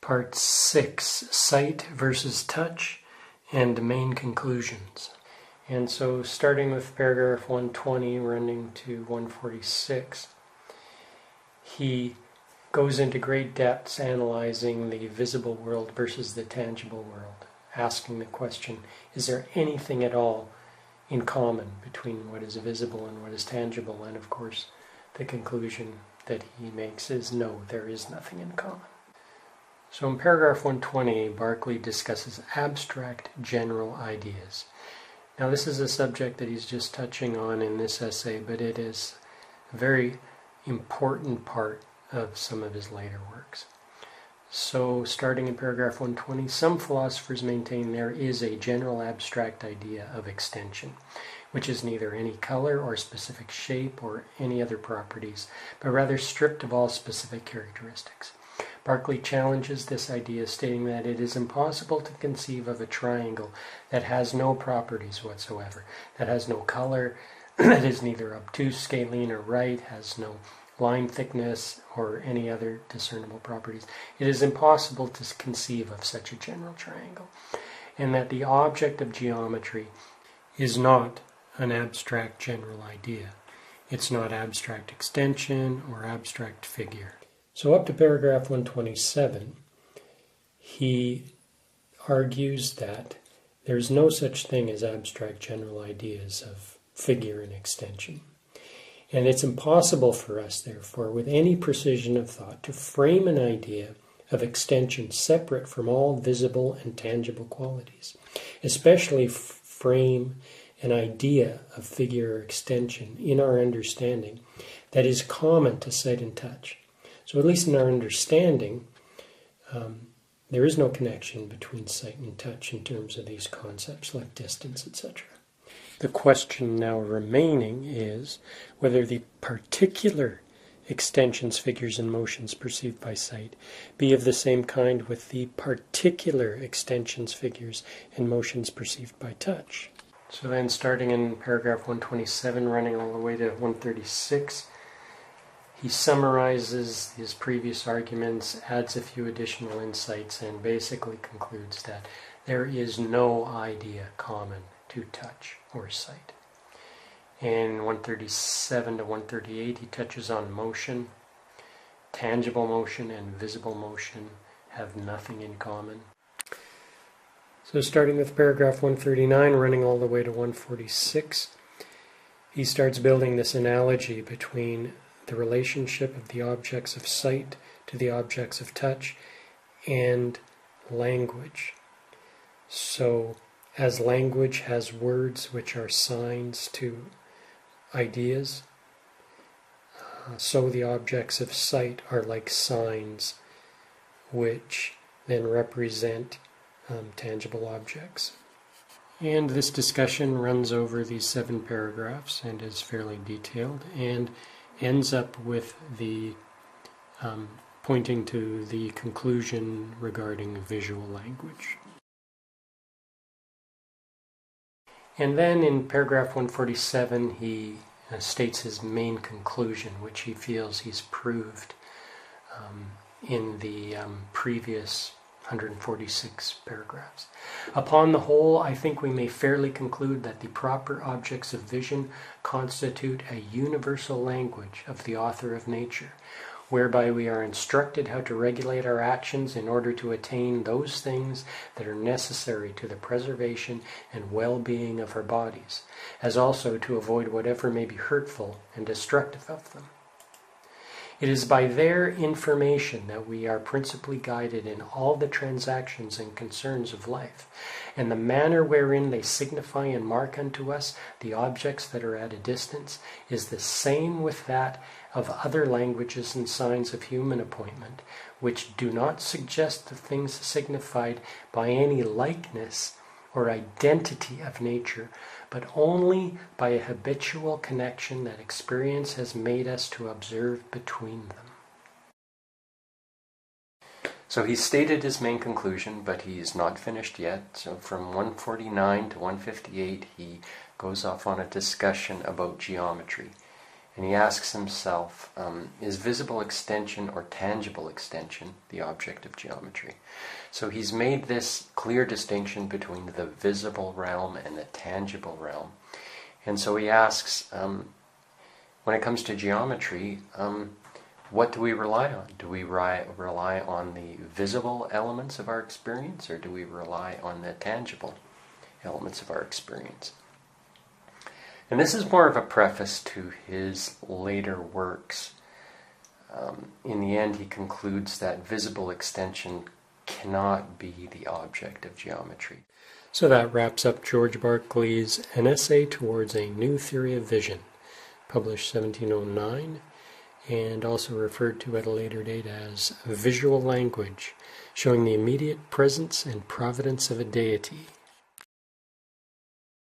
Part 6, Sight versus Touch, and Main Conclusions. And so starting with paragraph 120, running to 146, he goes into great depths analyzing the visible world versus the tangible world, asking the question, is there anything at all in common between what is visible and what is tangible? And of course, the conclusion that he makes is no, there is nothing in common. So in paragraph 120, Berkeley discusses abstract general ideas. Now this is a subject that he's just touching on in this essay, but it is a very important part of some of his later works. So starting in paragraph 120, some philosophers maintain there is a general abstract idea of extension, which is neither any color or specific shape or any other properties, but rather stripped of all specific characteristics. Berkeley challenges this idea, stating that it is impossible to conceive of a triangle that has no properties whatsoever, that has no color, that is neither obtuse, scalene, or right, has no line thickness or any other discernible properties. It is impossible to conceive of such a general triangle, and that the object of geometry is not an abstract general idea. It's not abstract extension or abstract figure. So up to paragraph 127, he argues that there's no such thing as abstract general ideas of figure and extension. And it's impossible for us, therefore, with any precision of thought, to frame an idea of extension separate from all visible and tangible qualities, especially frame an idea of figure or extension in our understanding that is common to sight and touch. So at least in our understanding, there is no connection between sight and touch in terms of these concepts like distance, etc. The question now remaining is whether the particular extensions, figures, and motions perceived by sight be of the same kind with the particular extensions, figures, and motions perceived by touch. So then starting in paragraph 127, running all the way to 136, he summarizes his previous arguments, adds a few additional insights, and basically concludes that there is no idea common to touch or sight. In 137 to 138, he touches on motion. Tangible motion and visible motion have nothing in common. So starting with paragraph 139, running all the way to 146, he starts building this analogy between the relationship of the objects of sight to the objects of touch and language. So as language has words which are signs to ideas, so the objects of sight are like signs which then represent tangible objects. And this discussion runs over these 7 paragraphs and is fairly detailed and ends up with the pointing to the conclusion regarding visual language. And then in paragraph 147, he states his main conclusion, which he feels he's proved in the previous 146 paragraphs. Upon the whole, I think we may fairly conclude that the proper objects of vision constitute a universal language of the author of nature, whereby we are instructed how to regulate our actions in order to attain those things that are necessary to the preservation and well-being of our bodies, as also to avoid whatever may be hurtful and destructive of them. It is by their information that we are principally guided in all the transactions and concerns of life, and the manner wherein they signify and mark unto us the objects that are at a distance is the same with that of other languages and signs of human appointment, which do not suggest the things signified by any likeness or identity of nature, but only by a habitual connection that experience has made us to observe between them. So he's stated his main conclusion, but he's not finished yet. So from 149 to 158, he goes off on a discussion about geometry. And he asks himself, is visible extension or tangible extension the object of geometry? So he's made this clear distinction between the visible realm and the tangible realm. And so he asks, when it comes to geometry, what do we rely on? Do we rely on the visible elements of our experience, or do we rely on the tangible elements of our experience? And this is more of a preface to his later works. In the end, he concludes that visible extension cannot be the object of geometry. So that wraps up George Berkeley's An Essay Towards a New Theory of Vision, published 1709, and also referred to at a later date as Visual Language, showing the immediate presence and providence of a deity.